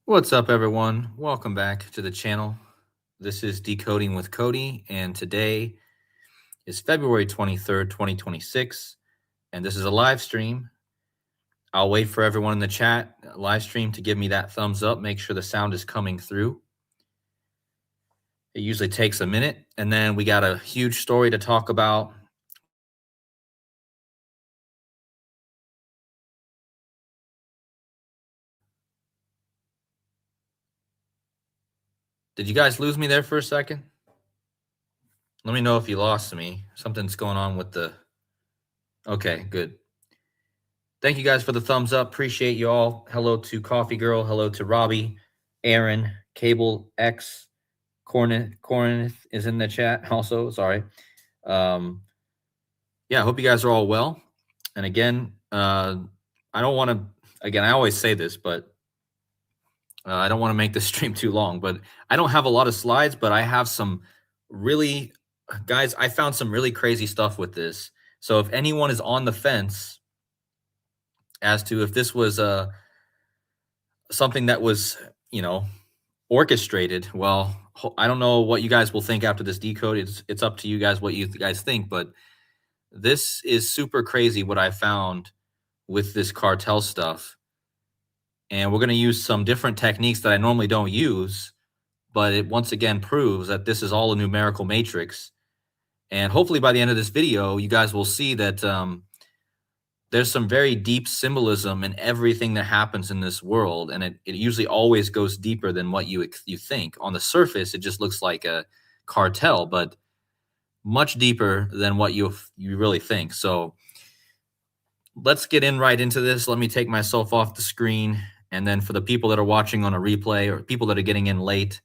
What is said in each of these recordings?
What's up, everyone? Welcome back to the channel. This is Decoding with Cody, and today is February 23rd, 2026, and this is a live stream. I'll wait for everyone in the chat live stream to give me that thumbs up. Make sure the sound is coming through. It usually takes a minute, and then we got a huge story to talk about. Did you guys lose me there for a second? Let me know if you lost me. Something's going on with the... Okay, good. Thank you guys for the thumbs up. Appreciate you all. Hello to Coffee Girl. Hello to Robbie, Aaron, Cable X, Cornith is in the chat also. Sorry. Yeah, I hope you guys are all well. And again, I don't want to, again, I always say this, but I don't want to make this stream too long, but I don't have a lot of slides, but I have some really, guys, I found some really crazy stuff with this. So if anyone is on the fence as to if this was something that was, orchestrated, well, I don't know what you guys will think after this decode. It's up to you guys what you guys think, but this is super crazy what I found with this cartel stuff. And we're going to use some different techniques that I normally don't use, but it once again proves that this is all a numerical matrix. And hopefully by the end of this video, you guys will see that there's some very deep symbolism in everything that happens in this world, and it usually always goes deeper than what you think. On the surface, it just looks like a cartel, but much deeper than what you really think. So let's get right into this. Let me take myself off the screen, and then for the people that are watching on a replay or people that are getting in late,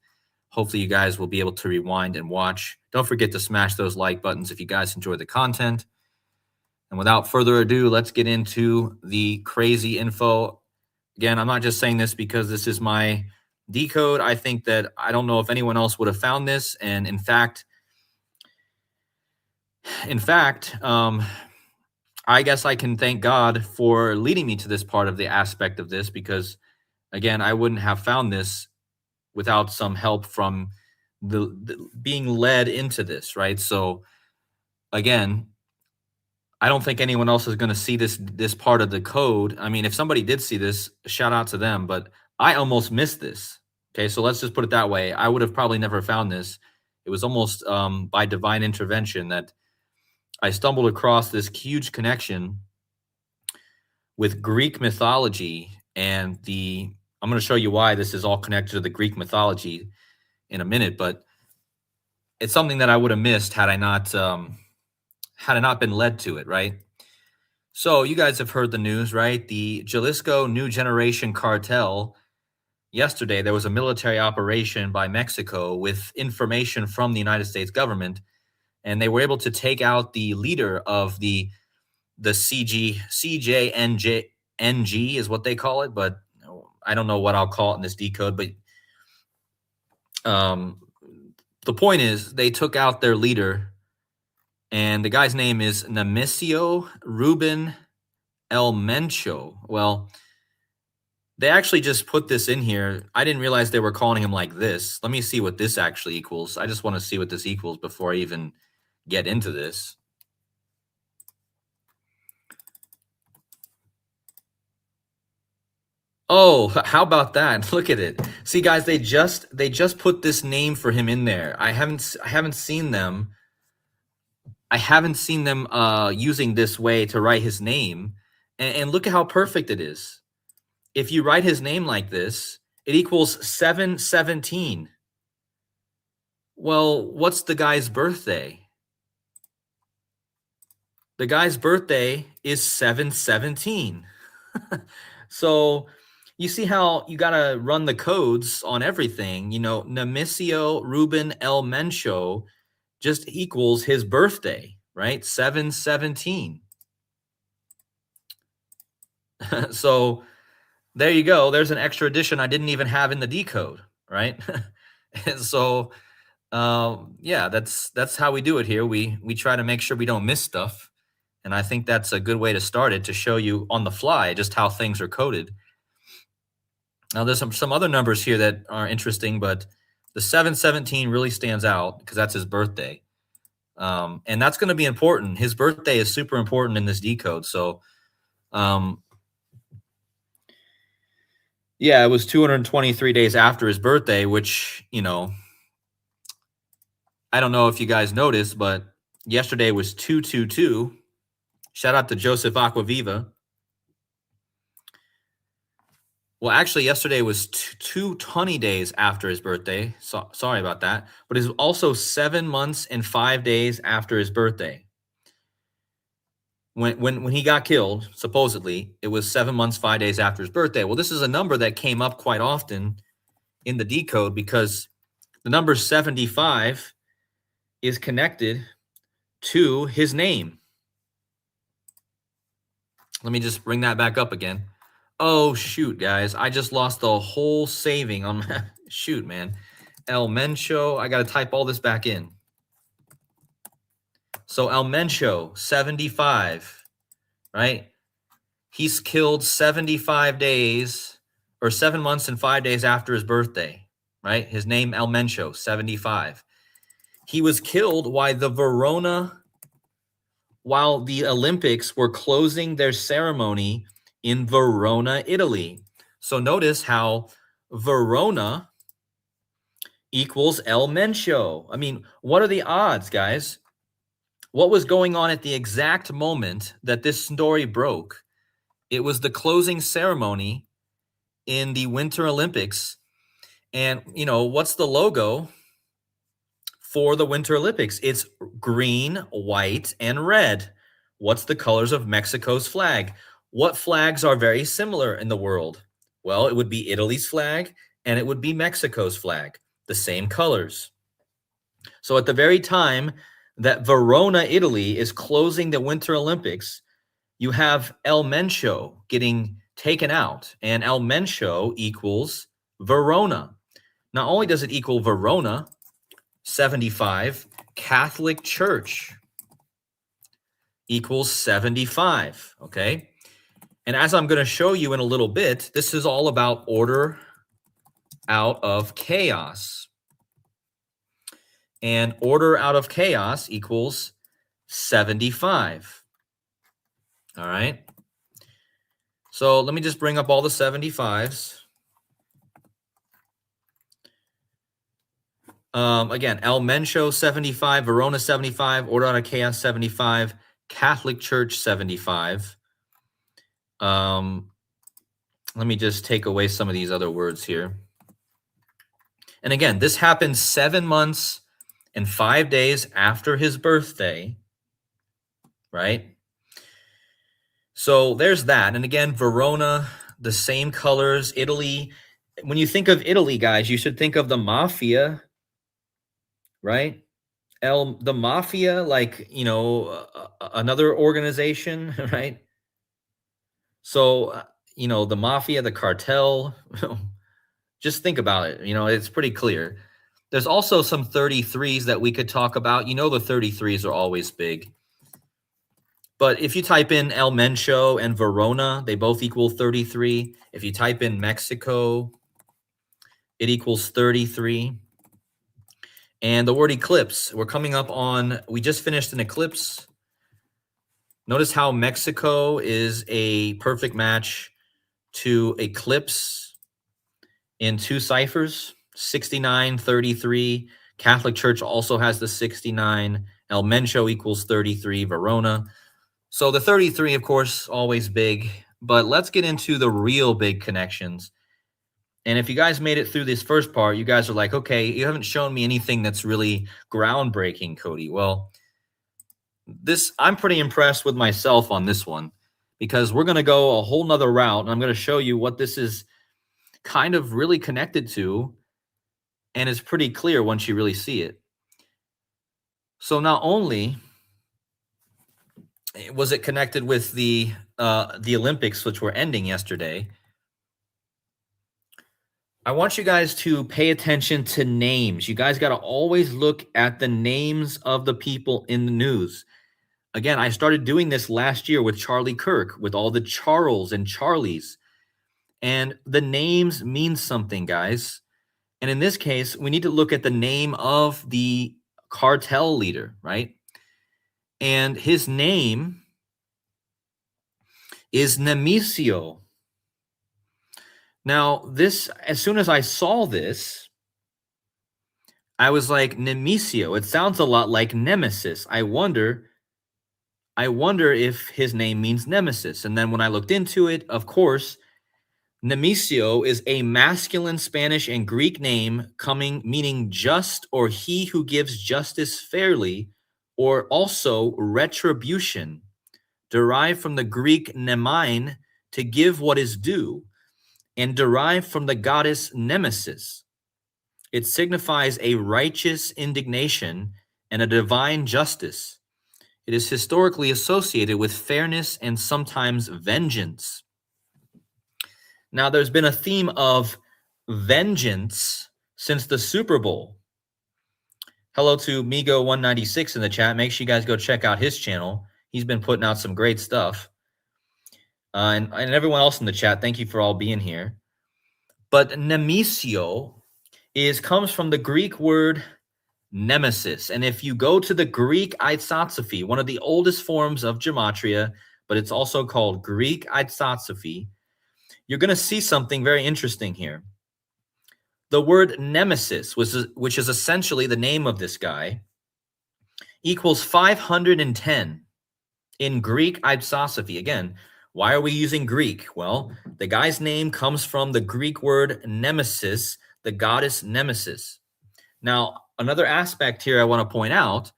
hopefully you guys will be able to rewind and watch. Don't forget to smash those like buttons if you guys enjoy the content. And without further ado, let's get into the crazy info. Again, I'm not just saying this because this is my decode. I think that I don't know if anyone else would have found this. And in fact, I guess I can thank God for leading me to this part of the aspect of this, because again, I wouldn't have found this without some help from the being led into this, right? So again, I don't think anyone else is going to see this part of the code. I mean, if somebody did see this, shout out to them, but I almost missed this. Okay, so let's just put it that way. I would have probably never found this. It was almost by divine intervention that I stumbled across this huge connection with Greek mythology, and I'm going to show you why this is all connected to the Greek mythology in a minute, but it's something that I would have missed had I not been led to it, right? So you guys have heard the news, right? The Jalisco New Generation Cartel. Yesterday, there was a military operation by Mexico with information from the United States government, and they were able to take out the leader of the CJNG is what they call it, but I don't know what I'll call it in this decode. But the point is, they took out their leader. And the guy's name is Nemesis Ruben El Mencho. Well, they actually just put this in here. I didn't realize they were calling him like this. Let me see what this actually equals. I just want to see what this equals before I even get into this. Oh, how about that? Look at it. See, guys, they just put this name for him in there. I haven't seen them. I haven't seen them using this way to write his name. And look at how perfect it is. If you write his name like this, it equals 717. Well, what's the guy's birthday? The guy's birthday is 717. So you see how you got to run the codes on everything. Nemesis Ruben El Mencho just equals his birthday, right? 717. So there you go. There's an extra addition I didn't even have in the decode, right? And so, yeah, that's how we do it here. We try to make sure we don't miss stuff. And I think that's a good way to start it, to show you on the fly just how things are coded. Now, there's some other numbers here that are interesting, but the 717 really stands out because that's his birthday. And that's going to be important. His birthday is super important in this decode. So, yeah, it was 223 days after his birthday, which, I don't know if you guys noticed, but yesterday was 222. Shout out to Joseph Aquaviva. Well, actually, yesterday was 220 days after his birthday. So, sorry about that. But it's also 7 months and 5 days after his birthday. When he got killed, supposedly, it was 7 months, 5 days after his birthday. Well, this is a number that came up quite often in the decode because the number 75 is connected to his name. Let me just bring that back up again. Oh, shoot, guys. I just lost the whole saving on my... Shoot, man. El Mencho. I got to type all this back in. So El Mencho, 75, right? He's killed 75 days or 7 months and 5 days after his birthday, right? His name, El Mencho, 75. He was killed while the Olympics were closing their ceremony in Verona, Italy. So notice how Verona equals El Mencho. I mean, what are the odds, guys? What was going on at the exact moment that this story broke? It was the closing ceremony in the Winter Olympics. And, what's the logo for the Winter Olympics? It's green, white, and red. What's the colors of Mexico's flag? What flags are very similar in the world? Well, it would be Italy's flag and it would be Mexico's flag, the same colors. So at the very time that Verona, Italy is closing the Winter Olympics, you have El Mencho getting taken out, and El Mencho equals Verona. Not only does it equal Verona, 75, Catholic Church equals 75, okay? And as I'm going to show you in a little bit, this is all about order out of chaos. And order out of chaos equals 75. All right. So let me just bring up all the 75s. Again, El Mencho 75, Verona 75, Order out of Chaos 75, Catholic Church 75. Let me just take away some of these other words here. And again, this happened 7 months and 5 days after his birthday, right? So there's that. And again, Verona, the same colors, Italy. When you think of Italy, guys, you should think of the mafia, right? The mafia, like, another organization, right? So, the mafia, the cartel, just think about it. It's pretty clear. There's also some 33s that we could talk about. The 33s are always big. But if you type in El Mencho and Verona, they both equal 33. If you type in Mexico, it equals 33. And the word eclipse, we just finished an eclipse. Notice how Mexico is a perfect match to eclipse in two ciphers, 69, 33. Catholic Church also has the 69. El Mencho equals 33, Verona. So the 33, of course, always big. But let's get into the real big connections. And if you guys made it through this first part, you guys are like, okay, you haven't shown me anything that's really groundbreaking, Cody. Well, I'm pretty impressed with myself on this one because we're going to go a whole nother route. And I'm going to show you what this is kind of really connected to. And it's pretty clear once you really see it. So not only was it connected with the Olympics, which were ending yesterday, I want you guys to pay attention to names. You guys got to always look at the names of the people in the news. Again, I started doing this last year with Charlie Kirk, with all the Charles and Charlies. And the names mean something, guys. And in this case, we need to look at the name of the cartel leader, right? And his name is Nemesis. Now, this, as soon as I saw this, I was like, Nemesis. It sounds a lot like Nemesis. I wonder if his name means Nemesis. And then when I looked into it, of course, Nemesis is a masculine Spanish and Greek name meaning just or he who gives justice fairly, or also retribution, derived from the Greek nemein, to give what is due, and derived from the goddess Nemesis. It signifies a righteous indignation and a divine justice. It is historically associated with fairness and sometimes vengeance. Now, there's been a theme of vengeance since the Super Bowl. Hello to Migo196 in the chat. Make sure you guys go check out his channel. He's been putting out some great stuff. And everyone else in the chat, thank you for all being here. But Nemesis comes from the Greek word Nemesis. And if you go to the Greek isopsephy, one of the oldest forms of gematria, but it's also called Greek isopsephy, you're going to see something very interesting here. The word Nemesis, which is essentially the name of this guy, equals 510 in Greek isopsephy. Again, why are we using Greek? Well, the guy's name comes from the Greek word Nemesis, the goddess Nemesis. Now, another aspect here I want to point out,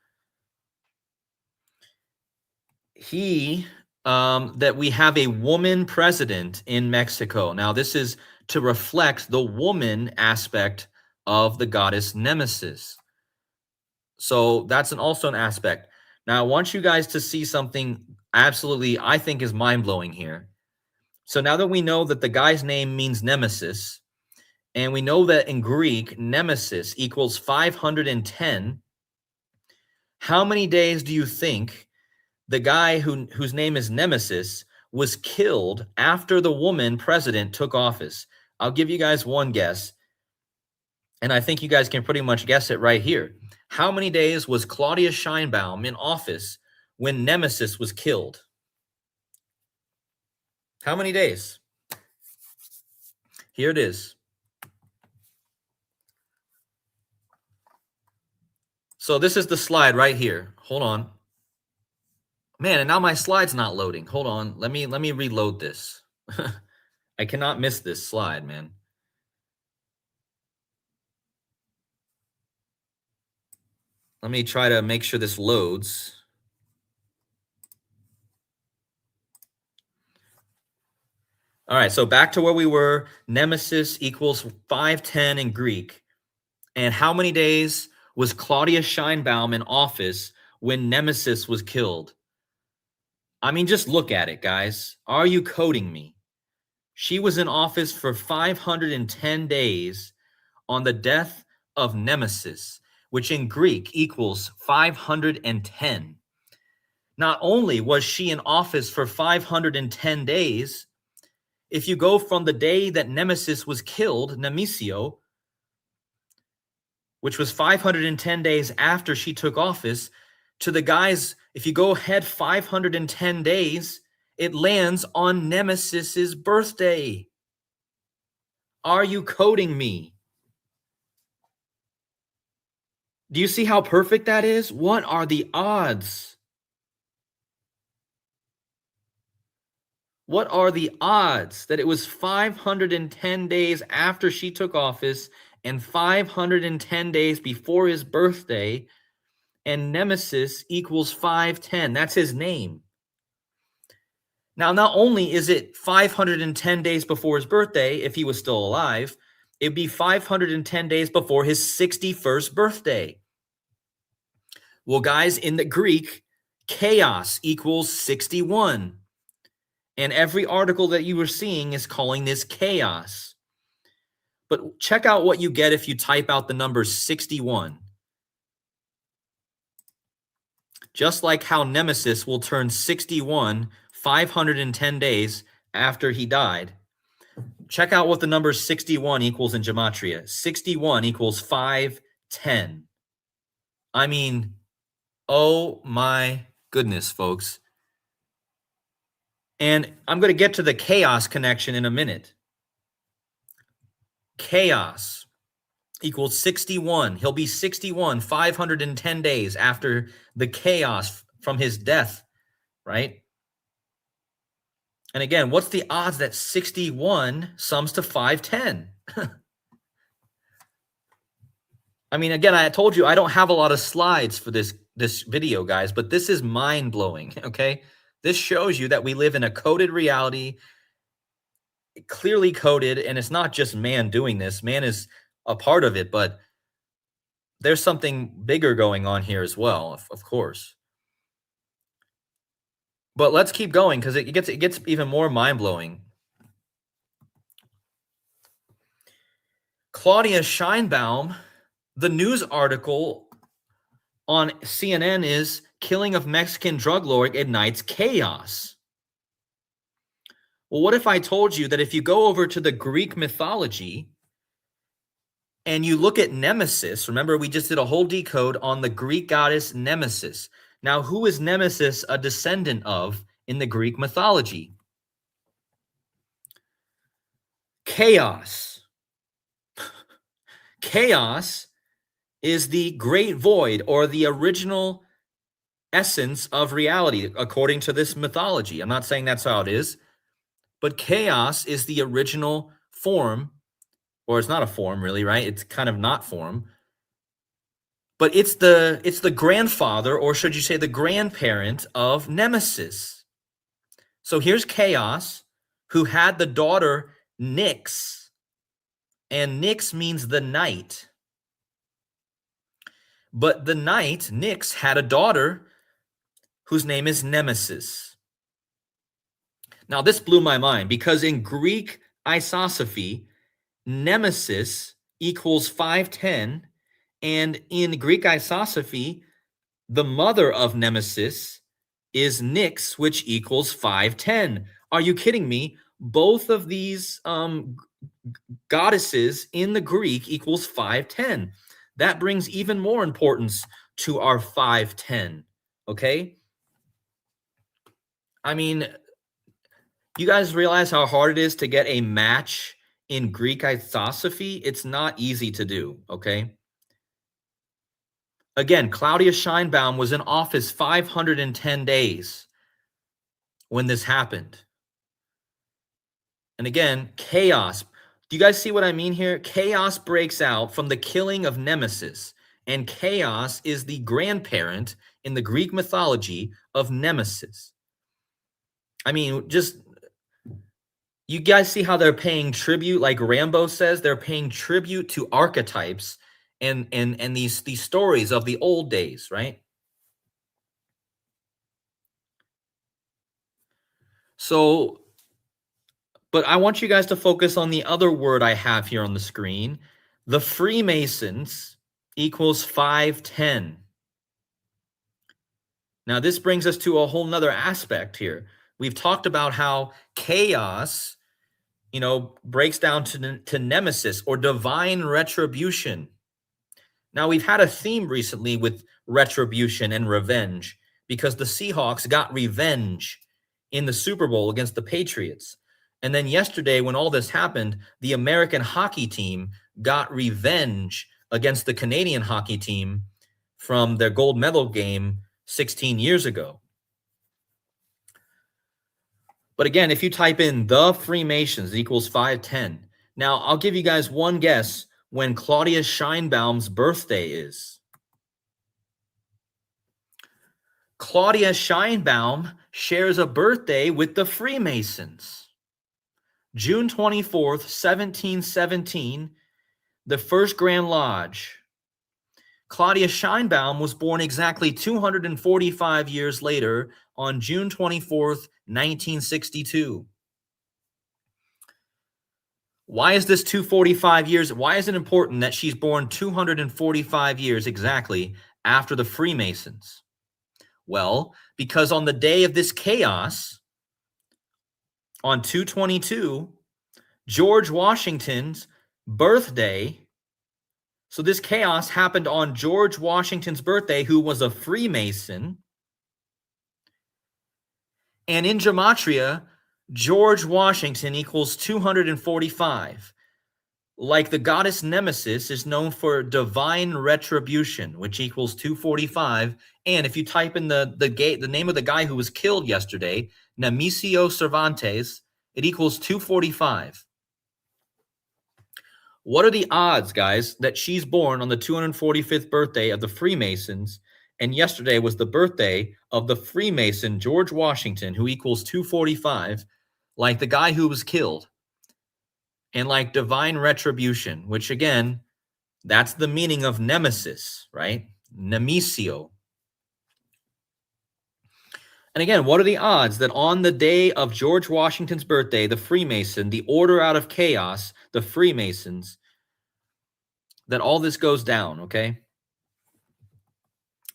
that we have a woman president in Mexico. Now, this is to reflect the woman aspect of the goddess Nemesis. So that's also an aspect. Now, I want you guys to see something absolutely, I think, is mind-blowing here. So now that we know that the guy's name means Nemesis, and we know that in Greek, Nemesis equals 510, how many days do you think the guy whose name is Nemesis was killed after the woman president took office? I'll give you guys one guess, and I think you guys can pretty much guess it right here. How many days was Claudia Scheinbaum in office when Nemesis was killed? How many days? Here it is. So this is the slide right here. Hold on. Man, and now my slide's not loading. Hold on. Let me reload this. I cannot miss this slide, man. Let me try to make sure this loads. All right, so back to where we were. Nemesis equals 510 in Greek. And how many days was Claudia Scheinbaum in office when Nemesis was killed? I mean, just look at it, guys. Are you coding me? She was in office for 510 days on the death of Nemesis, which in Greek equals 510. Not only was she in office for 510 days, if you go from the day that Nemesis was killed, Nemesis, which was 510 days after she took office, to the guys, if you go ahead 510 days, it lands on Nemesis's birthday. Are you coding me? Do you see how perfect that is? What are the odds? What are the odds that it was 510 days after she took office and 510 days before his birthday, and Nemesis equals 510? That's his name. Now, not only is it 510 days before his birthday, if he was still alive, it'd be 510 days before his 61st birthday. Well, guys, in the Greek, chaos equals 61. And every article that you were seeing is calling this chaos. But check out what you get if you type out the number 61. Just like how Nemesis will turn 61 510 days after he died. check out what the number 61 equals in gematria. 61 equals 510. I mean, oh my goodness, folks. And I'm going to get to the chaos connection in a minute. Chaos equals 61. He'll be 61, 510 days after the chaos from his death, right? And again, what's the odds that 61 sums to 510? I mean, again, I told you I don't have a lot of slides for this video, guys, but this is mind-blowing, okay? This shows you that we live in a coded reality, clearly coded, and it's not just man doing this. Man is a part of it, but there's something bigger going on here as well, of course. But let's keep going because it gets even more mind-blowing. Claudia Scheinbaum, the news article on CNN is killing of Mexican drug lord ignites chaos. Well, what if I told you that if you go over to the Greek mythology and you look at Nemesis, remember we just did a whole decode on the Greek goddess Nemesis. Now, who is Nemesis a descendant of in the Greek mythology? Chaos. Chaos is the great void or the original essence of reality, according to this mythology. I'm not saying that's how it is, but chaos is the original form, or it's not a form really, right? It's kind of not form, but it's the grandfather, or should you say the grandparent of Nemesis. So here's Chaos, who had the daughter Nyx, and Nyx means the night. But the night, Nyx, had a daughter whose name is Nemesis. Now, this blew my mind because in Greek isosophy, Nemesis equals 510, and in Greek isosophy, the mother of Nemesis is Nyx, which equals 510. Are you kidding me? Both of these goddesses in the Greek equals 510. That brings even more importance to our 510, okay? I mean, you guys realize how hard it is to get a match in Greek isosophy? It's not easy to do, okay? Again, Claudia Scheinbaum was in office 510 days when this happened. And again, chaos. Do you guys see what I mean here? Chaos breaks out from the killing of Nemesis, and chaos is the grandparent in the Greek mythology of Nemesis. I mean, just, you guys see how they're paying tribute, like Rambo says, they're paying tribute to archetypes and these stories of the old days, right? So, but I want you guys to focus on the other word I have here on the screen. The Freemasons equals 510. Now, this brings us to a whole nother aspect here. We've talked about how chaos, breaks down to Nemesis or divine retribution. Now, we've had a theme recently with retribution and revenge because the Seahawks got revenge in the Super Bowl against the Patriots. And then yesterday, when all this happened, the American hockey team got revenge against the Canadian hockey team from their gold medal game 16 years ago. But again, if you type in the Freemasons equals 510. Now, I'll give you guys one guess when Claudia Scheinbaum's birthday is. Claudia Scheinbaum shares a birthday with the Freemasons. June 24th, 1717, the First Grand Lodge. Claudia Scheinbaum was born exactly 245 years later on June 24th, 1962. Why is this 245 years? Why is it important that she's born 245 years exactly after the Freemasons? Well, because on the day of this chaos, on 2/22, George Washington's birthday. So this chaos happened on George Washington's birthday, who was a Freemason. And in gematria, George Washington equals 245. Like the goddess Nemesis is known for divine retribution, which equals 245. And if you type in the name of the guy who was killed yesterday, Nemesio Cervantes, it equals 245. What are the odds, guys, that she's born on the 245th birthday of the Freemasons, and yesterday was the birthday of the Freemason George Washington, who equals 245, like the guy who was killed, and like divine retribution, which again, that's the meaning of Nemesis, right? Nemesio. And again, what are the odds that on the day of George Washington's birthday, the Freemason, the order out of chaos, the Freemasons, that all this goes down, okay?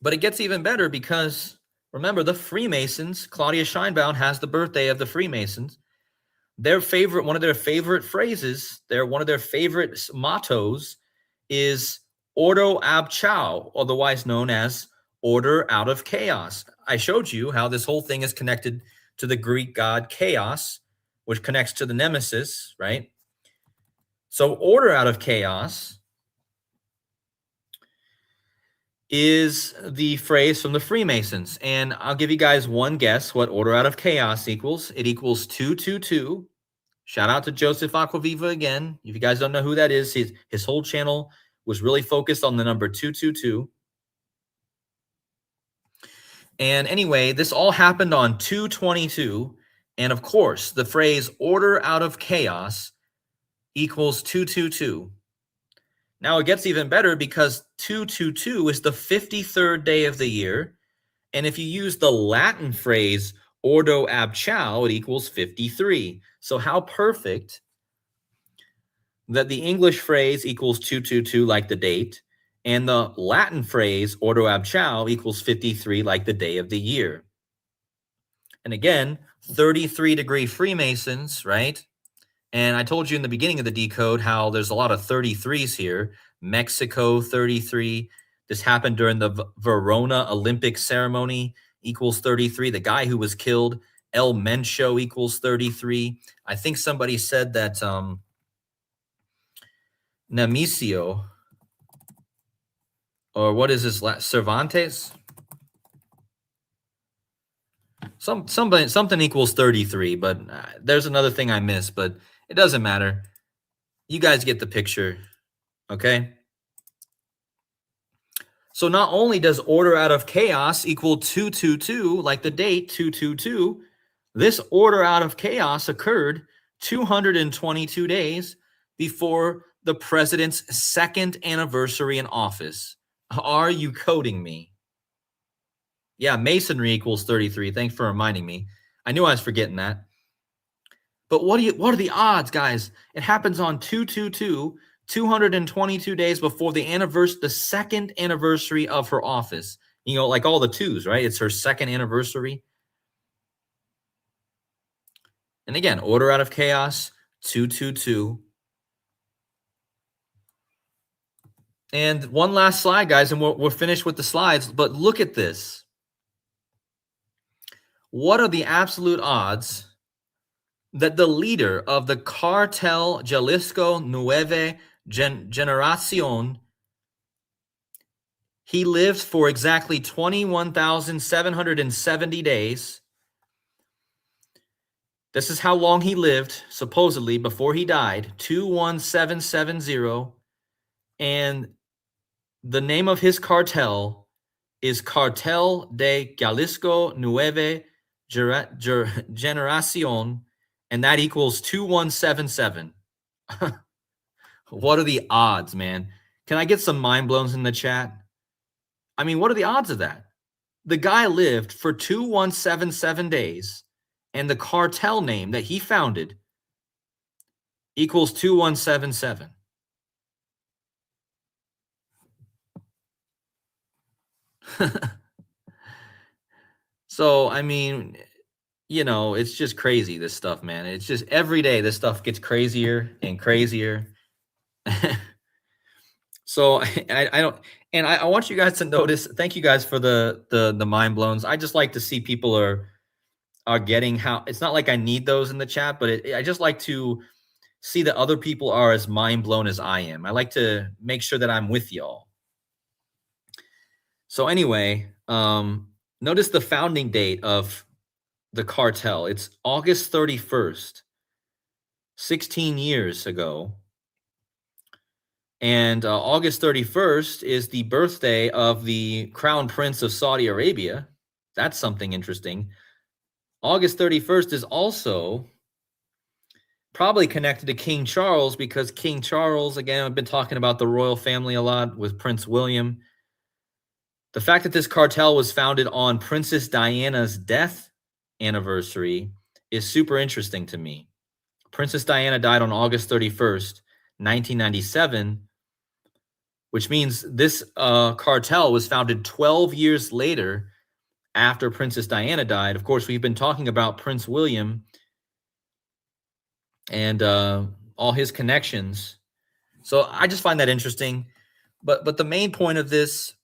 But it gets even better because remember, the Freemasons, Claudia Scheinbaum has the birthday of the Freemasons. One of their favorite phrases, one of their favorite mottos is Ordo ab chao, otherwise known as order out of chaos. I showed you how this whole thing is connected to the Greek god chaos, which connects to the Nemesis, right? So order out of chaos is the phrase from the Freemasons. And I'll give you guys one guess what order out of chaos equals. It equals 222. Shout out to Joseph Aquaviva again. If you guys don't know who that is, his whole channel was really focused on the number 222. And anyway, this all happened on 222. And of course, the phrase order out of chaos equals 222. Now it gets even better because 222 is the 53rd day of the year. And if you use the Latin phrase ordo ab chao, it equals 53. So how perfect that the English phrase equals 222 like the date, and the Latin phrase ordo ab chao equals 53 like the day of the year. And again, 33-degree Freemasons, right? And I told you in the beginning of the decode how there's a lot of 33s here. Mexico 33. This happened during the Verona Olympic ceremony, equals 33. The guy who was killed, El Mencho, equals 33. I think somebody said that Nemesio, or what is this, Cervantes? Something equals 33, but there's another thing I missed, but it doesn't matter. You guys get the picture, okay? So not only does order out of chaos equal 222, like the date 222, this order out of chaos occurred 222 days before the president's second anniversary in office. Are you coding me? Yeah, masonry equals 33. Thanks for reminding me. I knew I was forgetting that. But what are the odds, guys? It happens on 222, 222 days before the second anniversary of her office. You know, like all the twos, right? It's her second anniversary. And again, order out of chaos, 222. And one last slide, guys, and we're finished with the slides. But look at this. What are the absolute odds that the leader of the Cartel Jalisco Nueve Generacion, he lived for exactly 21,770 days. This is how long he lived, supposedly, before he died, 21770. And the name of his cartel is Cartel de Jalisco Nueve Generacion, and that equals 2177. What are the odds, man? Can I get some mind blowns in the chat? I mean, what are the odds of that? The guy lived for 2177 days, and the cartel name that he founded equals 2177. So, I mean, you know, it's just crazy, this stuff, man. It's just every day this stuff gets crazier and crazier. So I don't, and I want you guys to notice. Thank you guys for the mind blowns. I just like to see people are getting how. It's not like I need those in the chat, but I just like to see that other people are as mind blown as I am. I like to make sure that I'm with y'all. So anyway, notice the founding date of the cartel. It's August 31st, 16 years ago. And August 31st is the birthday of the Crown Prince of Saudi Arabia. That's something interesting. August 31st is also probably connected to King Charles, because King Charles, again, I've been talking about the royal family a lot with Prince William. The fact that this cartel was founded on Princess Diana's death anniversary is super interesting to me. Princess Diana died on August 31st, 1997, which means this cartel was founded 12 years later after Princess Diana died. Of course, we've been talking about Prince William and all his connections. So I just find that interesting. But the main point of this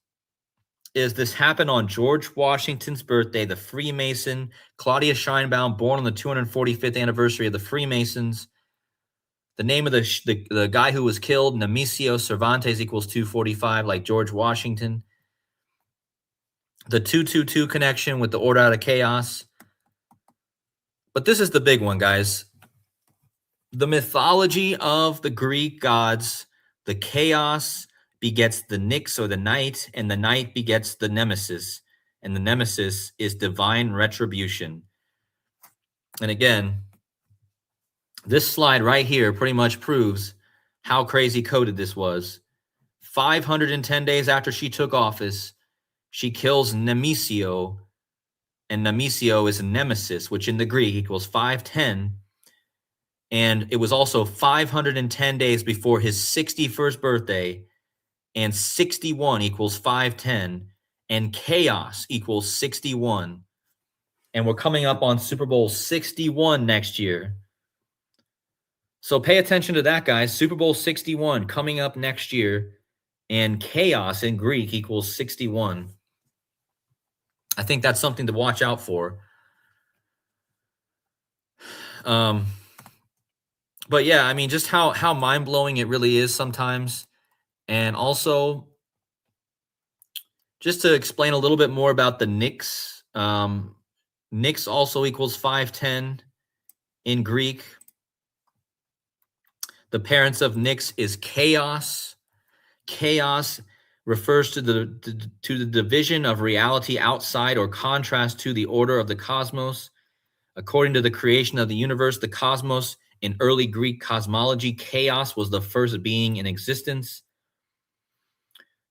is this happened on George Washington's birthday, the Freemason, Claudia Scheinbaum, born on the 245th anniversary of the Freemasons. The name of the guy who was killed, Nemesis Cervantes, equals 245, like George Washington. The 222 connection with the order out of chaos. But this is the big one, guys. The mythology of the Greek gods, the chaos begets the Nyx or the night, and the night begets the Nemesis. And the Nemesis is divine retribution. And again, this slide right here pretty much proves how crazy coded this was. 510 days after she took office, she kills Nemesio, and Nemesio is a nemesis, which in the Greek equals 510. And it was also 510 days before his 61st birthday, and 61 equals 510, and chaos equals 61. And we're coming up on Super Bowl 61 next year. So pay attention to that, guys. Super Bowl 61 coming up next year, and chaos in Greek equals 61. I think that's something to watch out for. But yeah, I mean, just how mind-blowing it really is sometimes. And also, just to explain a little bit more about the Nyx, Nyx also equals 510 in Greek. The parents of Nyx is chaos. Chaos refers to the division of reality outside or contrast to the order of the cosmos. According to the creation of the universe, the cosmos, in early Greek cosmology, chaos was the first being in existence.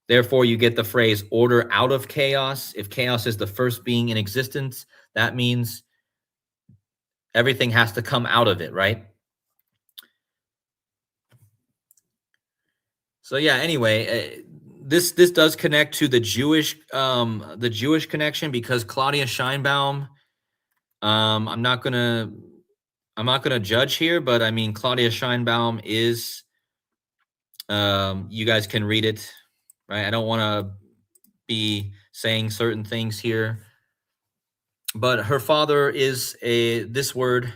Therefore, you get the phrase order out of chaos. If chaos is the first being in existence, that means everything has to come out of it, right? So yeah, anyway, this does connect to the Jewish connection, because Claudia Scheinbaum, I'm not gonna judge here, but I mean, Claudia Scheinbaum is, you guys can read it, right? I don't want to be saying certain things here, but her father is this word.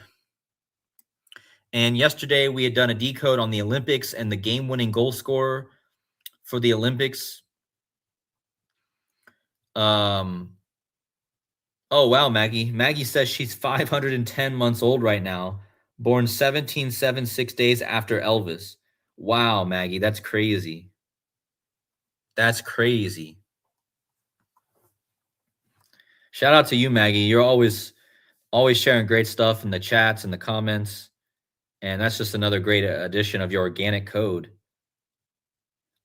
And yesterday we had done a decode on the Olympics and the game-winning goal scorer for the Olympics. Oh wow, Maggie. Maggie says she's 510 months old right now, born 1776 days after Elvis. Wow, Maggie, that's crazy. That's crazy. Shout out to you, Maggie. You're always sharing great stuff in the chats and the comments. And that's just another great addition of your organic code.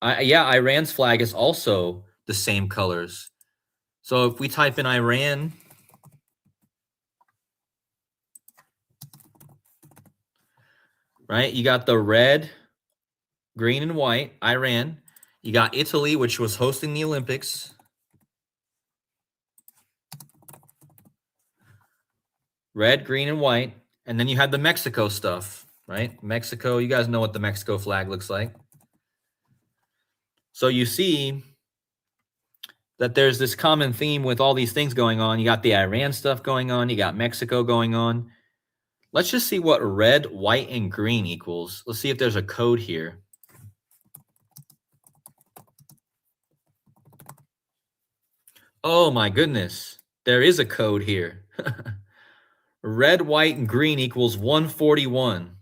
Yeah, Iran's flag is also the same colors. So if we type in Iran, right, you got the red, green, and white, Iran. You got Italy, which was hosting the Olympics. red, green, and white. And then you had the Mexico stuff, right? Mexico, you guys know what the Mexico flag looks like. So you see that there's this common theme with all these things going on. You got the Iran stuff going on. You got Mexico going on. Let's just see what red, white, and green equals. Let's see if there's a code here. Oh my goodness. There is a code here. Red, white, and green equals 141.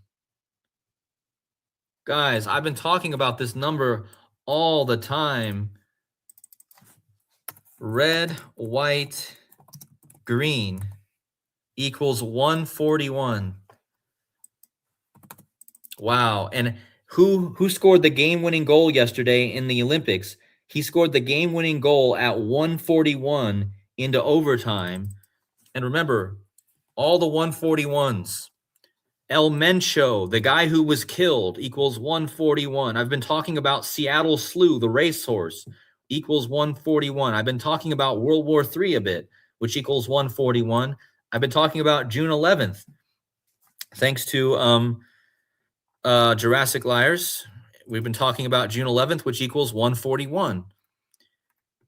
Guys, I've been talking about this number all the time. Red, white, green equals 141. Wow. And who scored the game-winning goal yesterday in the Olympics? He scored the game-winning goal at 141 into overtime. And remember, all the 141s. El Mencho, the guy who was killed, equals 141. I've been talking about Seattle Slew, the racehorse, equals 141. I've been talking about World War III a bit, which equals 141. I've been talking about June 11th, thanks to Jurassic Liars. We've been talking about June 11th, which equals 141.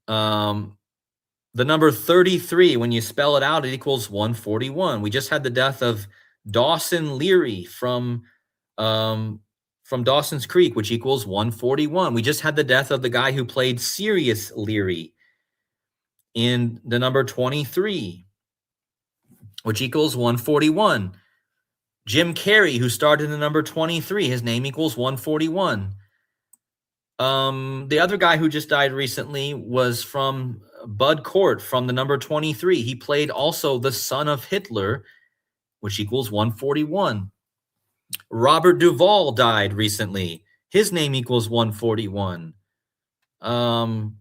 The number 33, when you spell it out, it equals 141. We just had the death of Dawson Leary from Dawson's Creek, which equals 141. We just had the death of the guy who played Sirius Leary in the number 23, which equals 141. Jim Carrey, who starred in the number 23, his name equals 141. The other guy who just died recently was from Bud Cort from the number 23. He played also the son of Hitler, which equals 141. Robert Duvall died recently. His name equals 141. Andrew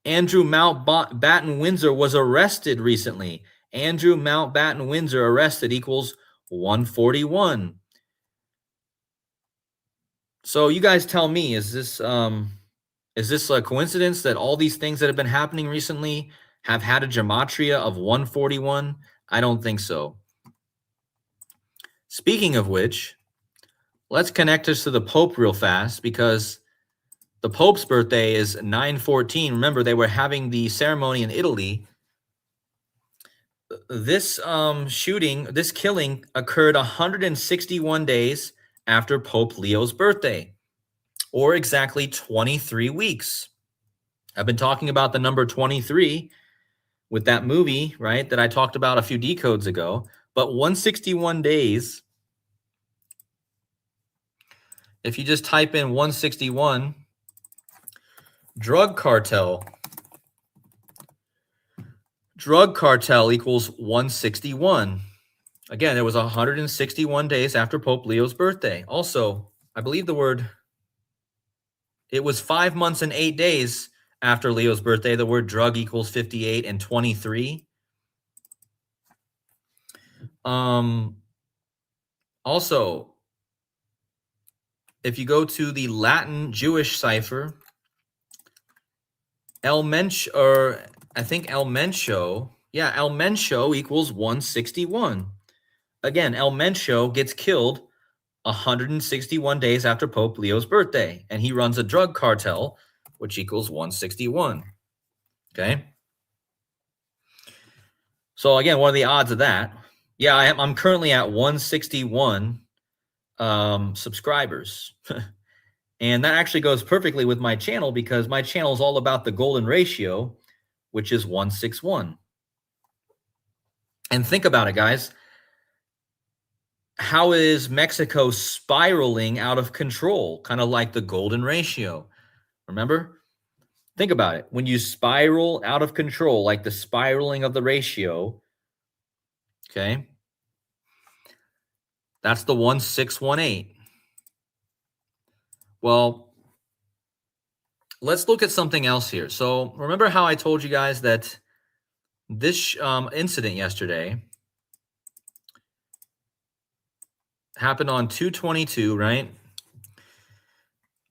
Mountbatten Windsor was arrested recently. Andrew Mountbatten Windsor arrested equals 141. So you guys tell me, is this a coincidence that all these things that have been happening recently have had a gematria of 141? I don't think so. Speaking of which, let's connect us to the Pope real fast, because the Pope's birthday is 9/14. Remember, they were having the ceremony in Italy. This killing occurred 161 days after Pope Leo's birthday, or exactly 23 weeks. I've been talking about the number 23 with that movie, right, that I talked about a few decodes ago. But 161 days, if you just type in 161, drug cartel equals 161. Again, it was 161 days after Pope Leo's birthday. Also, I believe it was 5 months and 8 days after Leo's birthday. The word drug equals 58 and 23. Also, if you go to the Latin Jewish cipher, El Mencho equals 161. Again, El Mencho gets killed 161 days after Pope Leo's birthday, and he runs a drug cartel, which equals 161. Okay. So again, what are the odds of that? Yeah, I'm currently at 161 subscribers. And that actually goes perfectly with my channel, because my channel is all about the golden ratio, which is 161. And think about it, guys. How is Mexico spiraling out of control? Kind of like the golden ratio. Remember? Think about it. When you spiral out of control, like the spiraling of the ratio, okay, that's the 1618. Well, let's look at something else here. So remember how I told you guys that this incident yesterday happened on 2/22, right?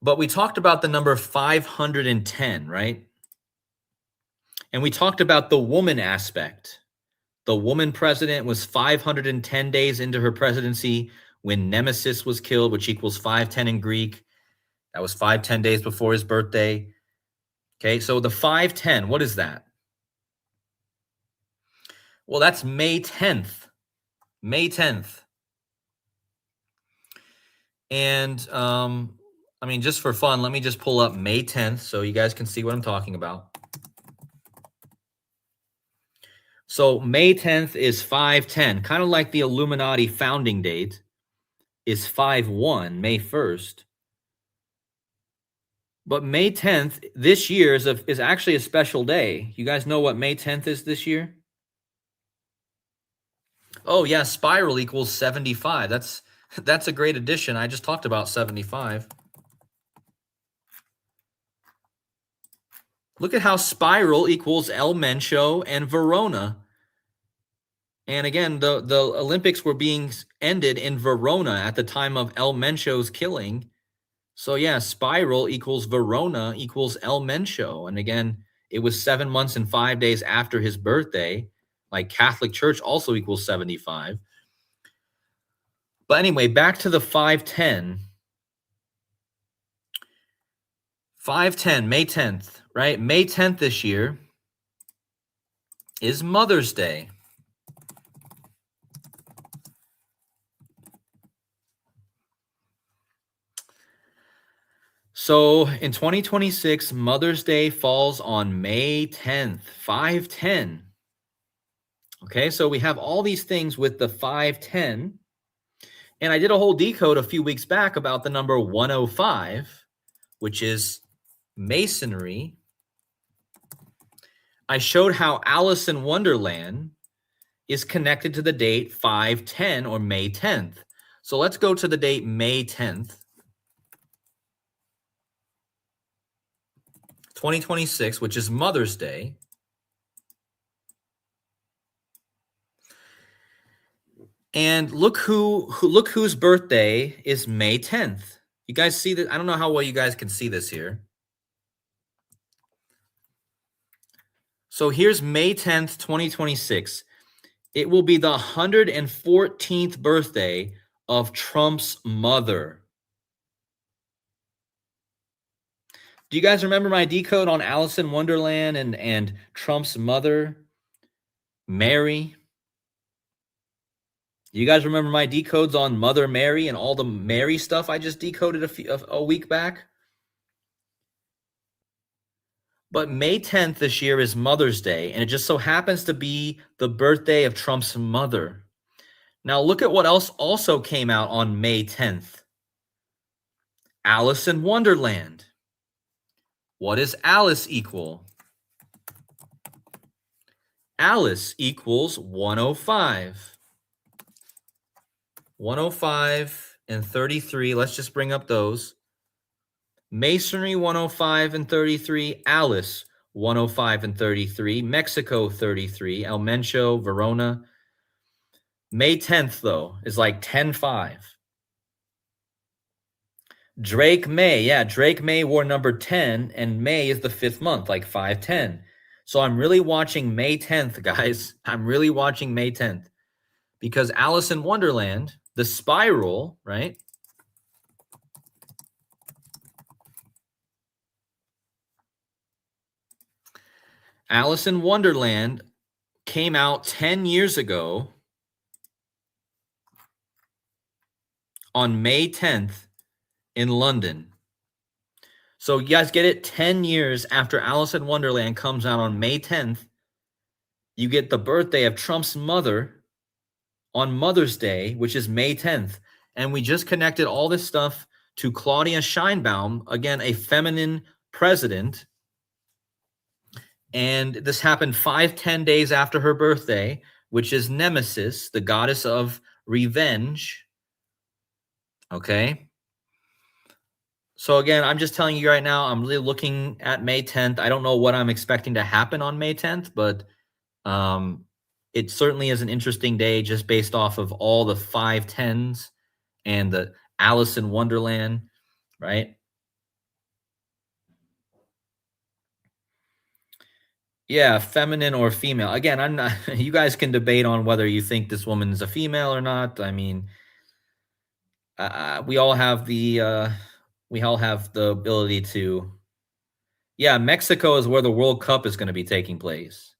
But we talked about the number 510, right? And we talked about the woman aspect. The woman president was 510 days into her presidency when Nemesis was killed, which equals 510 in Greek. That was 510 days before his birthday. Okay, so the 510, what is that? Well, that's May 10th. May 10th. And I mean, just for fun, let me just pull up May 10th so you guys can see what I'm talking about. So May 10th is 510, kind of like the Illuminati founding date is 5/1, May 1st. But May 10th this year is actually a special day. You guys know what May 10th is this year? Oh yeah, spiral equals 75. That's a great addition. I just talked about 75. Look at how spiral equals El Mencho and Verona. And again, the Olympics were being ended in Verona at the time of El Mencho's killing. So yeah, spiral equals Verona equals El Mencho. And again, it was 7 months and 5 days after his birthday. Like Catholic Church also equals 75. But anyway, back to the 510. 510, May 10th, right? May 10th this year is Mother's Day. So in 2026, Mother's Day falls on May 10th, 510. Okay, so we have all these things with the 510. And I did a whole decode a few weeks back about the number 105, which is Masonry. I showed how Alice in Wonderland is connected to the date 510 or May 10th. So let's go to the date May 10th, 2026, which is Mother's Day. And look whose birthday is May 10th. You guys see that? I don't know how well you guys can see this here. So here's May 10th, 2026. It will be the 114th birthday of Trump's mother. Do you guys remember my decode on Alice in Wonderland and Trump's mother, Mary? You guys remember my decodes on Mother Mary and all the Mary stuff I just decoded a week back? But May 10th this year is Mother's Day, and it just so happens to be the birthday of Trump's mother. Now look at what else also came out on May 10th. Alice in Wonderland. What does Alice equal? Alice equals 105. 105 and 33. Let's just bring up those. Masonry 105 and 33. Alice 105 and 33. Mexico 33. El Mencho, Verona. May 10th, though, is like 10-5. Drake May. Yeah, Drake May wore number 10, and May is the 5th month, like 510. So I'm really watching May 10th, guys. I'm really watching May 10th. Because Alice in Wonderland, the spiral, right? Alice in Wonderland came out 10 years ago on May 10th in London. So you guys get it? 10 years after Alice in Wonderland comes out on May 10th, you get the birthday of Trump's mother on Mother's Day, which is May 10th. And we just connected all this stuff to Claudia Scheinbaum, again, a feminine president. And this happened 5-10 days after her birthday, which is Nemesis, the goddess of revenge. Okay. So again, I'm just telling you right now, I'm really looking at May 10th. I don't know what I'm expecting to happen on May 10th, but it certainly is an interesting day just based off of all the 510s and the Alice in Wonderland, right? Yeah, feminine or female. Again, I'm not you guys can debate on whether you think this woman is a female or not. I mean, we all have the ability to. Yeah, Mexico is where the World Cup is gonna be taking place.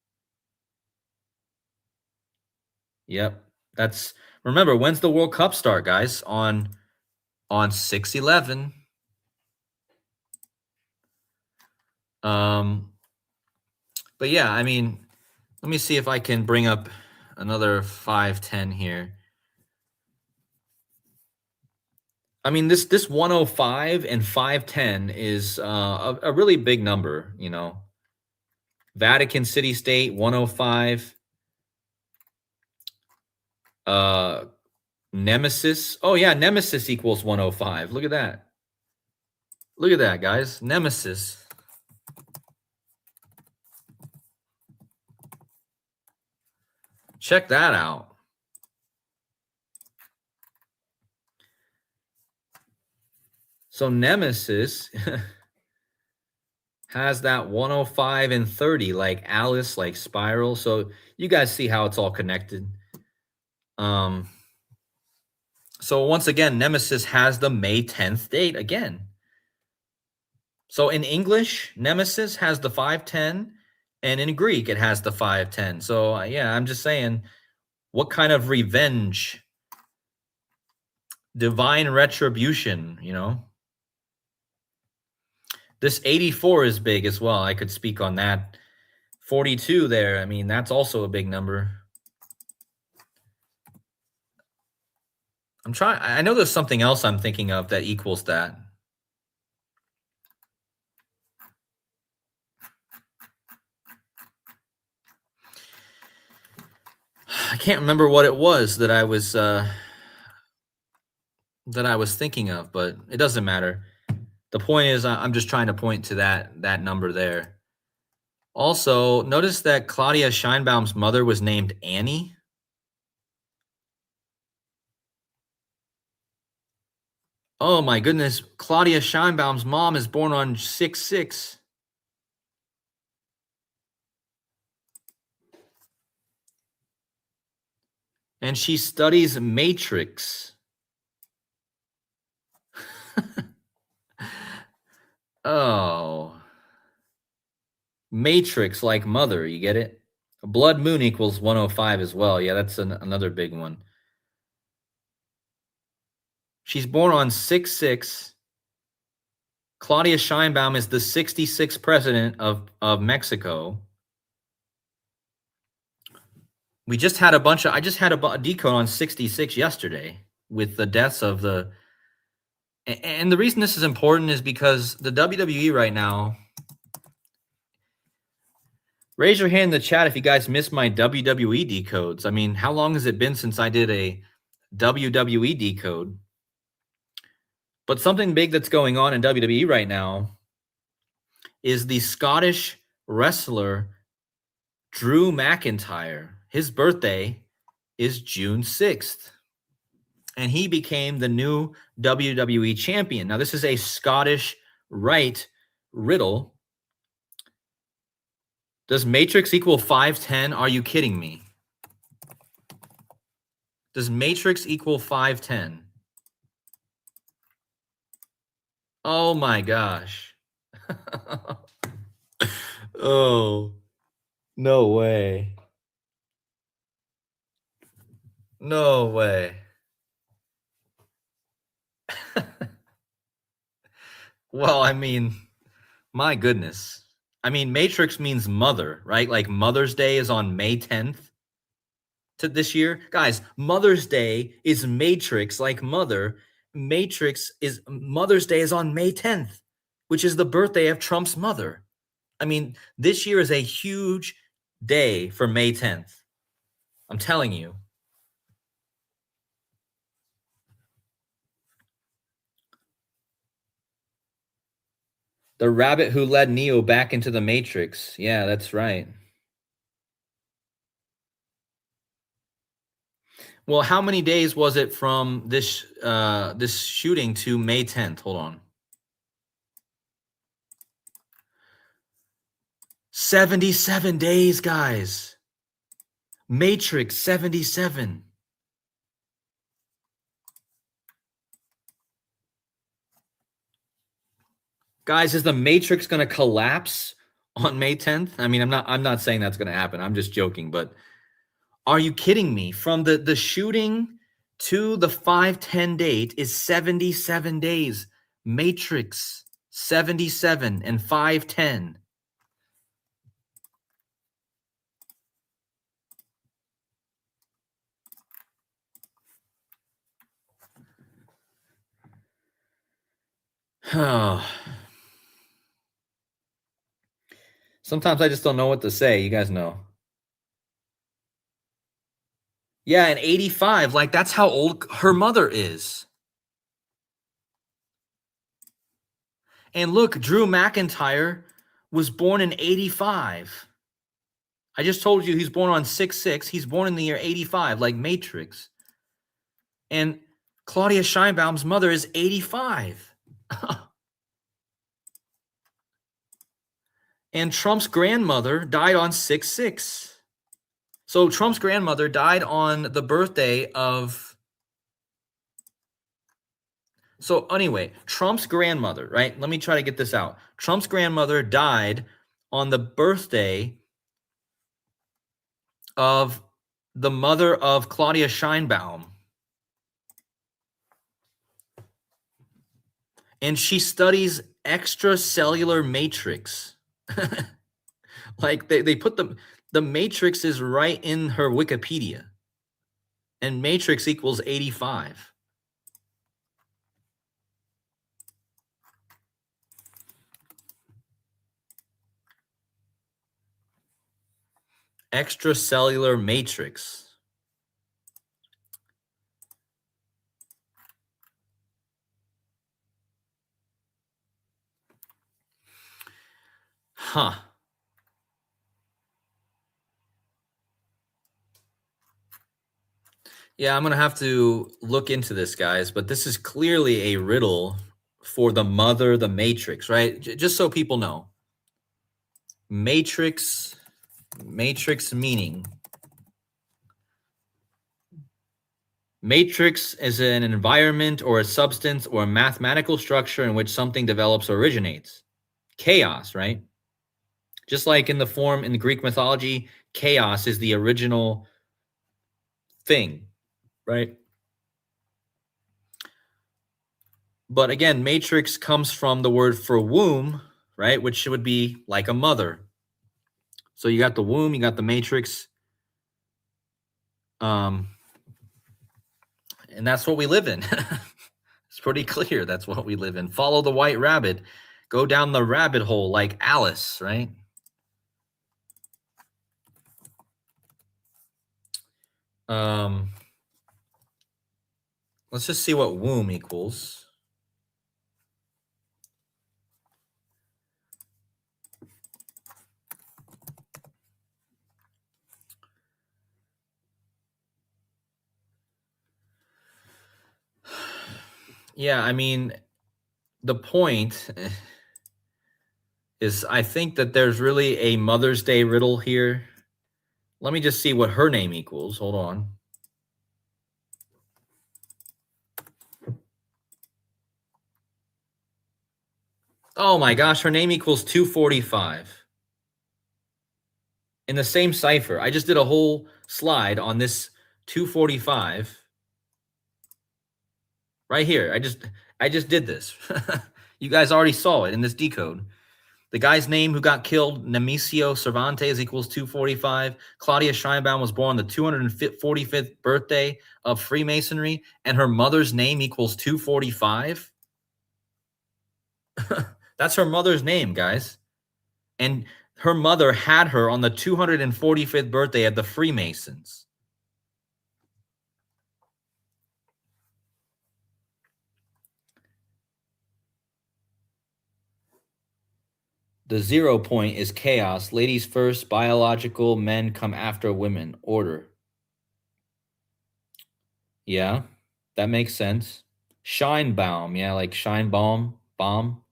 Yep. That's remember, when's the World Cup start, guys? On 6/11. Um, but yeah, I mean, let me see if I can bring up another 510 here. I mean, this 105 and 510 is a really big number, you know. Vatican City State 105, uh Nemesis. Oh yeah, Nemesis equals 105. Look at that. Look at that, guys. Nemesis. Check that out. So Nemesis has that 105 and 30, like Alice, like Spiral. So you guys see how it's all connected. Um, so once again, Nemesis has the May 10th date again. So in English, Nemesis has the 510, and in Greek, it has the 510. So yeah, I'm just saying, what kind of revenge, divine retribution, you know? This 84 is big as well. I could speak on that. 42 there. I mean, that's also a big number. I know there's something else I'm thinking of that equals that. I can't remember what it was that I was thinking of, but it doesn't matter. The point is, I'm just trying to point to that number there. Also, notice that Claudia Scheinbaum's mother was named Annie. Oh my goodness, Claudia Scheinbaum's mom is born on 6/6. And she studies matrix. Oh. Matrix like mother, you get it? Blood moon equals 105 as well. Yeah, that's another big one. She's born on 6/6. Claudia Scheinbaum is the 66th president of Mexico. We just had I just had a decode on 66 yesterday with the deaths of the. And the reason this is important is because the WWE right now. Raise your hand in the chat if you guys missed my WWE decodes. I mean, how long has it been since I did a WWE decode? But something big that's going on in WWE right now is the Scottish wrestler Drew McIntyre. His birthday is June 6th. And he became the new WWE champion. Now, this is a Scottish Rite riddle. Does Matrix equal 510? Are you kidding me? Does Matrix equal 510? Oh my gosh. Oh, no way. No way. Well, I mean, my goodness. I mean, Matrix means mother, right? Like Mother's Day is on May 10th to this year. Guys, Mother's Day is Matrix like mother. Mother's Day is on May 10th, which is the birthday of Trump's mother. I mean, this year is a huge day for May 10th. I'm telling you. The rabbit who led Neo back into the Matrix. Yeah, that's right. Well, how many days was it from this shooting to May 10th? Hold on. 77 days, guys. Matrix 77. Guys, is the Matrix going to collapse on May 10th? I mean, I'm not saying that's going to happen. I'm just joking, but are you kidding me? From the shooting to the 5/10 date is 77 days. Matrix 77 and 5/10. Sometimes I just don't know what to say. You guys know. Yeah, and 85, like that's how old her mother is. And look, Drew McIntyre was born in 85. I just told you he's born on 6/6. He's born in the year 85, like Matrix. And Claudia Scheinbaum's mother is 85. And Trump's grandmother died on 6/6. So Trump's grandmother died on the birthday of. So anyway, Trump's grandmother, right? Let me try to get this out. Trump's grandmother died on the birthday of the mother of Claudia Scheinbaum. And she studies extracellular matrix. Like they put the matrix is right in her Wikipedia. And matrix equals 85. Extracellular matrix. Huh. Yeah, I'm going to have to look into this, guys, but this is clearly a riddle for the mother, the matrix, right? Just so people know. Matrix meaning. Matrix is an environment or a substance or a mathematical structure in which something develops or originates. Chaos, right? Just like in the Greek mythology, chaos is the original thing, right? But again, matrix comes from the word for womb, right? Which would be like a mother. So you got the womb, you got the matrix. And that's what we live in. It's pretty clear that's what we live in. Follow the white rabbit. Go down the rabbit hole like Alice, right? Let's just see what womb equals. Yeah, I mean, the point is I think that there's really a Mother's Day riddle here. Let me just see what her name equals. Hold on. Oh my gosh, her name equals 245. In the same cipher. I just did a whole slide on this 245. Right here. I just did this. You guys already saw it in this decode. The guy's name who got killed, Nemesio Cervantes, equals 245. Claudia Scheinbaum was born on the 245th birthday of Freemasonry, and her mother's name equals 245. That's her mother's name, guys. And her mother had her on the 245th birthday of the Freemasons. The 0 point is chaos. Ladies first, biological, men come after women. Order. Yeah, that makes sense. Scheinbaum, yeah, like Scheinbaum, bomb.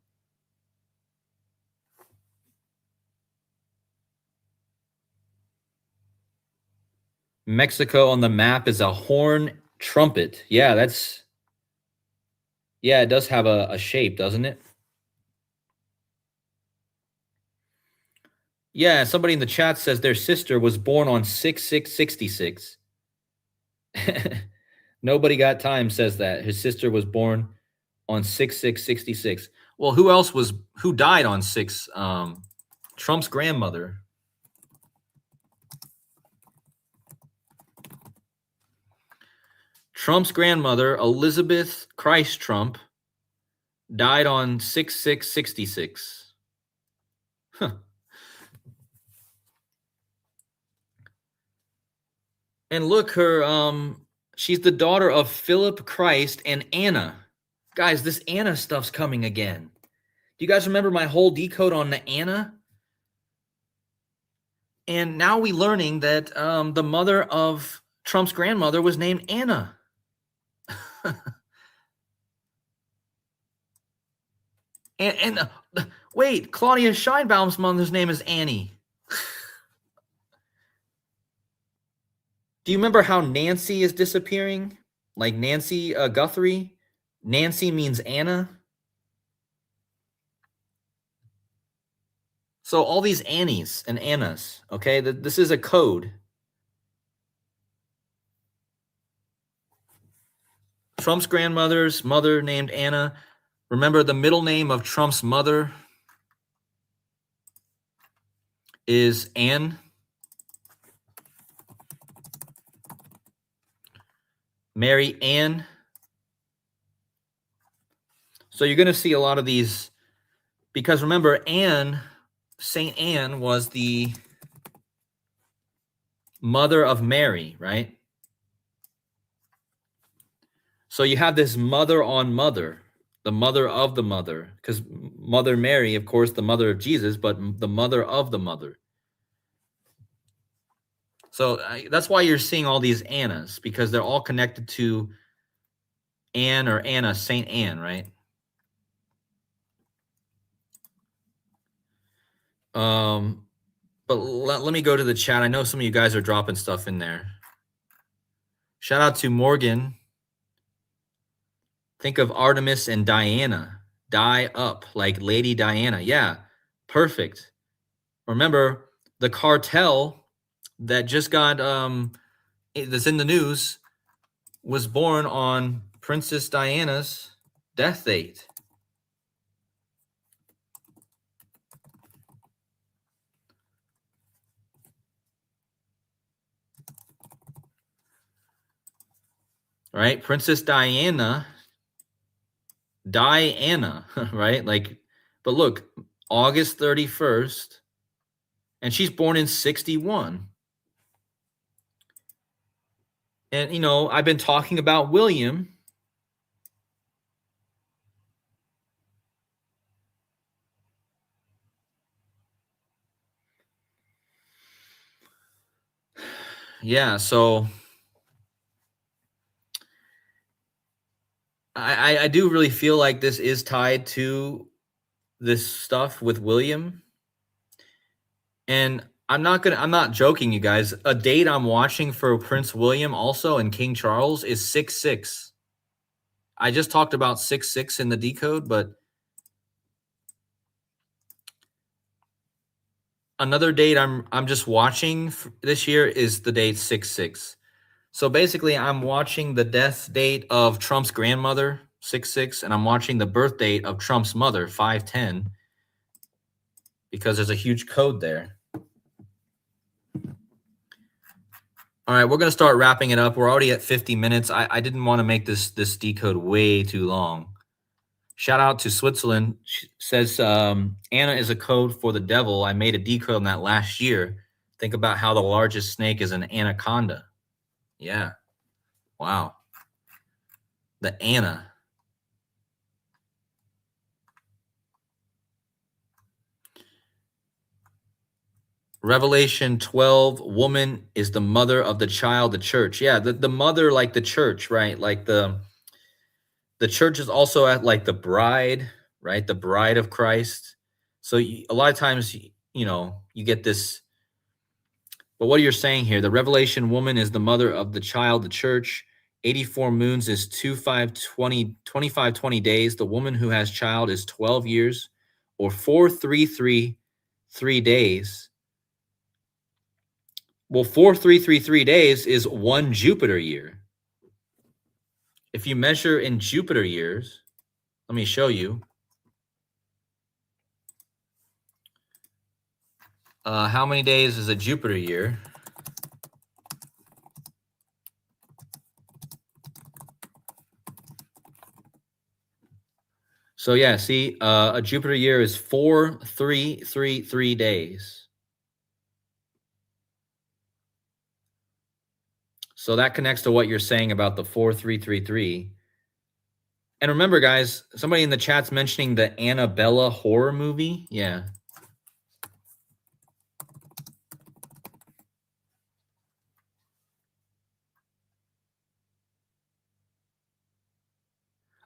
Mexico on the map is a horn trumpet. Yeah, it does have a shape, doesn't it? Yeah, somebody in the chat says their sister was born on 6666. Nobody got time says that. His sister was born on 6666. Well, who died on 6 Trump's grandmother. Trump's grandmother, Elizabeth Christ Trump, died on 6666. Huh. And look, she's the daughter of Philip Christ and Anna. Guys, this Anna stuff's coming again. Do you guys remember my whole decode on the Anna? And now we learning that the mother of Trump's grandmother was named Anna. and wait, Claudia Scheinbaum's mother's name is Annie. Do you remember how Nancy is disappearing? Like Nancy Guthrie? Nancy means Anna. So all these Annies and Annas, okay? This is a code. Trump's grandmother's mother named Anna. Remember, the middle name of Trump's mother is Anne. Mary Ann. So you're going to see a lot of these, because remember, Anne, Saint Anne was the mother of Mary, right? So you have this mother on mother, the mother of the mother, because Mother Mary, of course, the mother of Jesus, but the mother of the mother. So that's why you're seeing all these Annas, because they're all connected to Anne or Anna, Saint Anne, right? But let me go to the chat. I know some of you guys are dropping stuff in there. Shout out to Morgan. Think of Artemis and Diana. Die up, like Lady Diana. Yeah, perfect. Remember, the cartel that just got that's in the news was born on Princess Diana's death date. Right? Princess Diana, right? Like, but look, August 31st, and she's born in 61. And, you know, I've been talking about William. Yeah, so I do really feel like this is tied to this stuff with William. And I'm not joking, you guys. A date I'm watching for Prince William also and King Charles is 6/6. I just talked about 6/6 in the decode, but another date I'm just watching this year is the date 6/6. So basically, I'm watching the death date of Trump's grandmother, 6/6, and I'm watching the birth date of Trump's mother, 5/10, because there's a huge code there. All right, we're going to start wrapping it up. We're already at 50 minutes. I didn't want to make this decode way too long. Shout out to Switzerland. She says Anna is a code for the devil. I made a decode on that last year. Think about how the largest snake is an anaconda. Yeah. Wow. The Anna. Revelation 12, woman is the mother of the child, the church. Yeah, the mother, like the church, right? Like the church is also at like the bride, right? The bride of Christ. So a lot of times, you know, you get this But what you're saying here, the revelation woman is the mother of the child, the church. 84 moons is 25 20 days. The woman who has child is 12 years, or 4333 days. Well, 4333 days is 1 Jupiter year. If you measure in Jupiter years, let me show you. How many days is a Jupiter year? So yeah, see, a Jupiter year is 4333 days. So that connects to what you're saying about the 4333. And remember, guys, somebody in the chat's mentioning the Annabella horror movie. Yeah.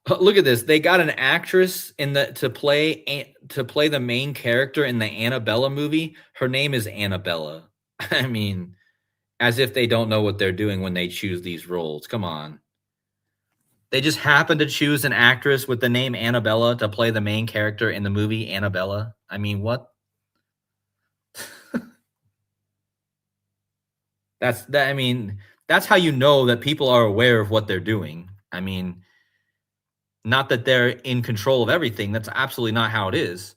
Look at this. They got an actress in the to play the main character in the Annabella movie. Her name is Annabella. I mean, as if they don't know what they're doing when they choose these roles. Come on. They just happen to choose an actress with the name Annabella to play the main character in the movie Annabella. I mean, what? I mean, that's how you know that people are aware of what they're doing. I mean, not that they're in control of everything. That's absolutely not how it is.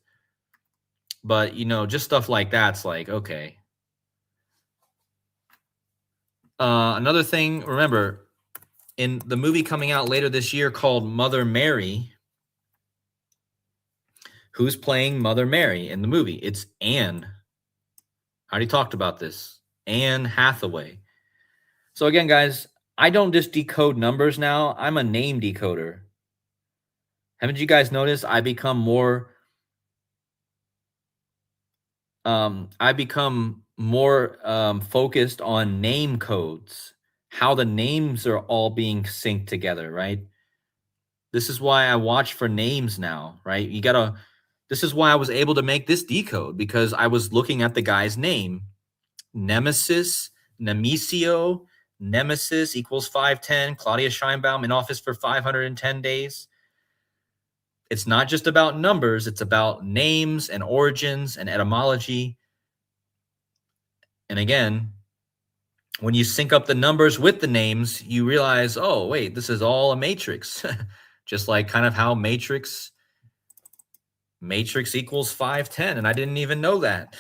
But, just stuff like that's like, okay. Another thing, remember, in the movie coming out later this year called Mother Mary, who's playing Mother Mary in the movie? It's Anne. I already talked about this. Anne Hathaway. So again, guys, I don't just decode numbers now. I'm a name decoder. Haven't you guys noticed I become more focused on name codes, how the names are all being synced together, right? This is why I watch for names now, right? This is why I was able to make this decode, because I was looking at the guy's name. Nemesis, Nemesio, Nemesis equals 510, Claudia Scheinbaum in office for 510 days. It's not just about numbers, it's about names and origins and etymology. And again, when you sync up the numbers with the names, you realize, oh, wait, this is all a matrix. Just like kind of how matrix equals 510, and I didn't even know that.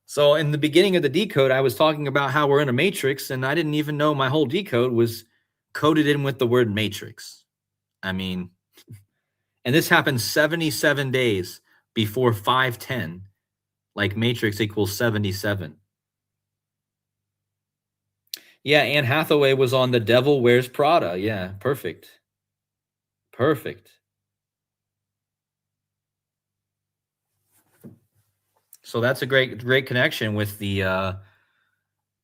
So in the beginning of the decode, I was talking about how we're in a matrix, and I didn't even know my whole decode was coded in with the word matrix. I mean, and this happened 77 days before 510, like matrix equals 77. Yeah, Anne Hathaway was on The Devil Wears Prada. Yeah, perfect. Perfect. So that's a great connection with the Anna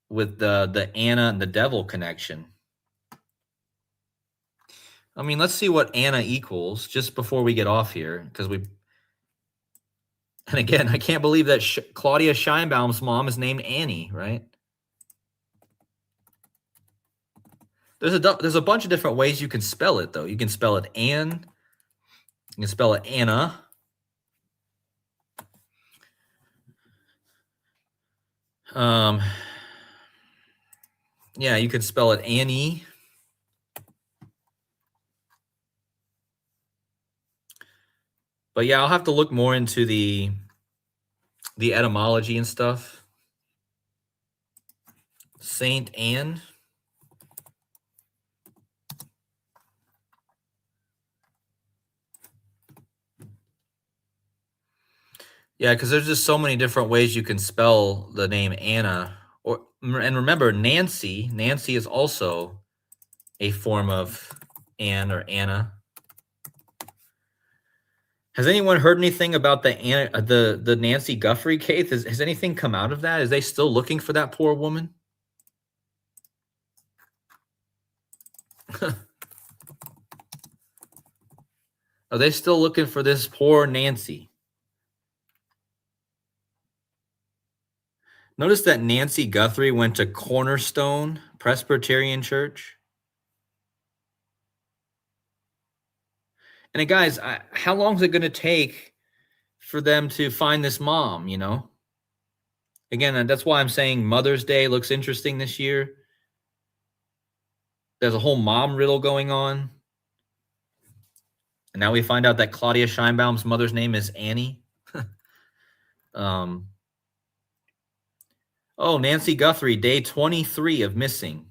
and the devil connection. I mean, let's see what Anna equals just before we get off here, because and again, I can't believe that Claudia Scheinbaum's mom is named Annie, right? There's a bunch of different ways you can spell it, though. You can spell it Anne. You can spell it Anna. Yeah, you can spell it Annie. But yeah, I'll have to look more into the etymology and stuff. Saint Anne. Yeah, because there's just so many different ways you can spell the name Anna. And remember, Nancy. Nancy is also a form of Anne or Anna. Has anyone heard anything about the Nancy Guthrie case? Has anything come out of that? Is they still looking for that poor woman? Are they still looking for this poor Nancy? Notice that Nancy Guthrie went to Cornerstone Presbyterian Church. And guys, how long is it going to take for them to find this mom? You know, again, that's why I'm saying Mother's Day looks interesting this year. There's a whole mom riddle going on. And now we find out that Claudia Scheinbaum's mother's name is Annie. Oh, Nancy Guthrie, day 23 of missing.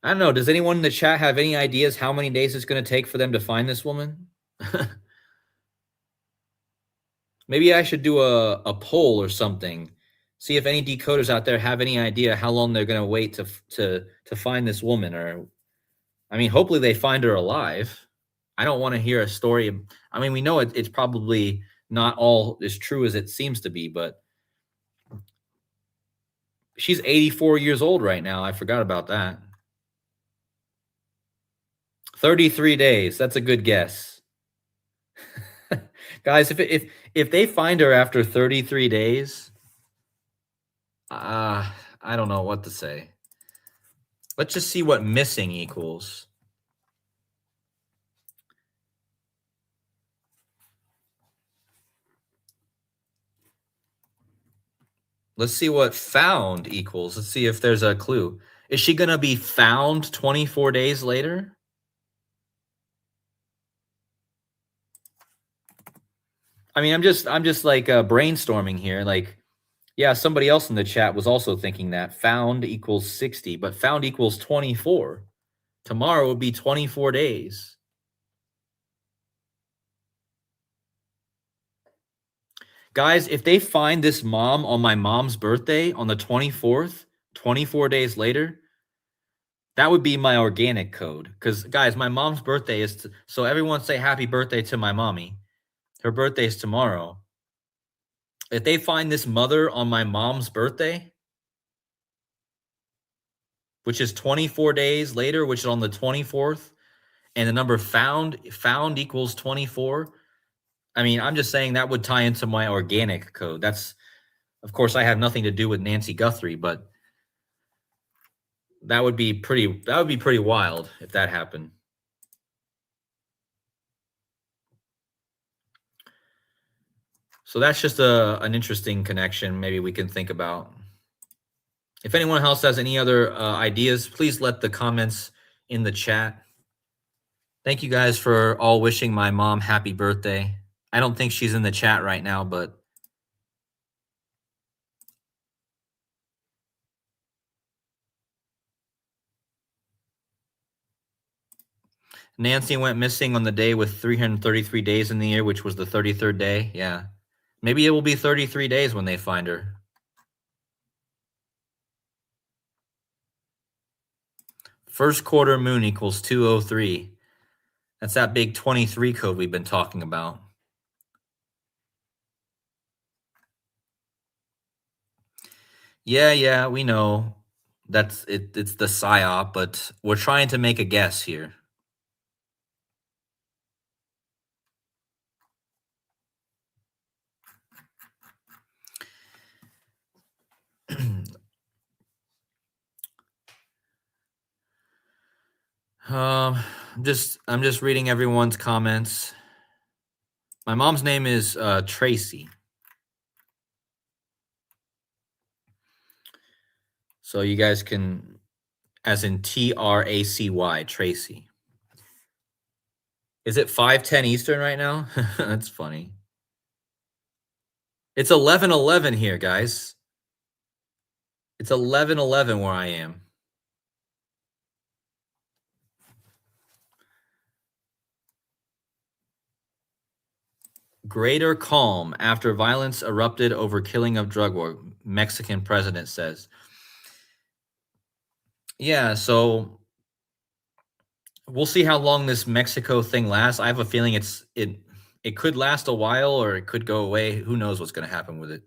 I don't know. Does anyone in the chat have any ideas how many days it's going to take for them to find this woman? Maybe I should do a poll or something. See if any decoders out there have any idea how long they're going to wait to find this woman. Or, I mean, hopefully they find her alive. I don't want to hear a story. I mean, we know it's probably not all as true as it seems to be, but she's 84 years old right now. I forgot about that. 33 days. That's a good guess. Guys, if they find her after 33 days, I don't know what to say. Let's just see what missing equals. Let's see what found equals. Let's see if there's a clue. Is she going to be found 24 days later? I mean, I'm just like brainstorming here. Like, yeah, somebody else in the chat was also thinking that found equals 60, but found equals 24. Tomorrow would be 24 days. Guys, if they find this mom on my mom's birthday on the 24th, 24 days later, that would be my organic code. Because, guys, my mom's birthday is... so everyone say happy birthday to my mommy. Her birthday is tomorrow. If they find this mother on my mom's birthday, which is 24 days later, which is on the 24th, and the number found equals 24, I mean, I'm just saying that would tie into my organic code. That's, of course, I have nothing to do with Nancy Guthrie, but that would be pretty wild if that happened. So that's just an interesting connection maybe we can think about. If anyone else has any other ideas, please let the comments in the chat. Thank you guys for all wishing my mom happy birthday. I don't think she's in the chat right now, but Nancy went missing on the day with 333 days in the year, which was the 33rd day. Yeah. Maybe it will be 33 days when they find her. First quarter moon equals 203. That's that big 23 code we've been talking about. Yeah, we know. That's it. It's the psyop, but we're trying to make a guess here. I'm just reading everyone's comments. My mom's name is Tracy. So you guys can, as in Tracy, Tracy. Is it 5:10 Eastern right now? That's funny. It's 11:11 here, guys. It's 11:11 where I am. Greater calm after violence erupted over killing of drug war, Mexican president says. Yeah, so we'll see how long this Mexico thing lasts. I have a feeling it could last a while or it could go away. Who knows what's going to happen with it.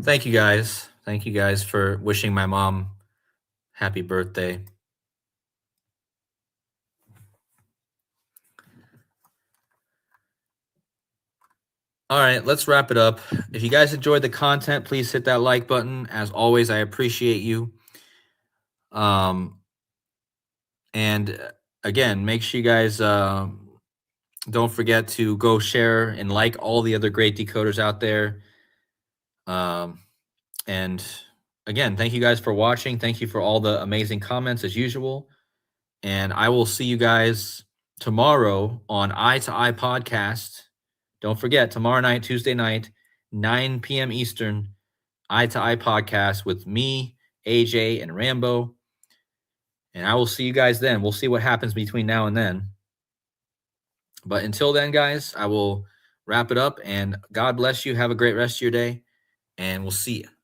Thank you guys. Thank you guys for wishing my mom happy birthday. All right, let's wrap it up. If you guys enjoyed the content, please hit that like button. As always, I appreciate you. Um, and again, make sure you guys don't forget to go share and like all the other great decoders out there. Um, and again, thank you guys for watching. Thank you for all the amazing comments as usual. And I will see you guys tomorrow on Eye to Eye Podcast. Don't forget, tomorrow night, Tuesday night, 9 p.m. Eastern, Eye to Eye Podcast with me, AJ, and Rambo. And I will see you guys then. We'll see what happens between now and then. But until then, guys, I will wrap it up. And God bless you. Have a great rest of your day. And we'll see you.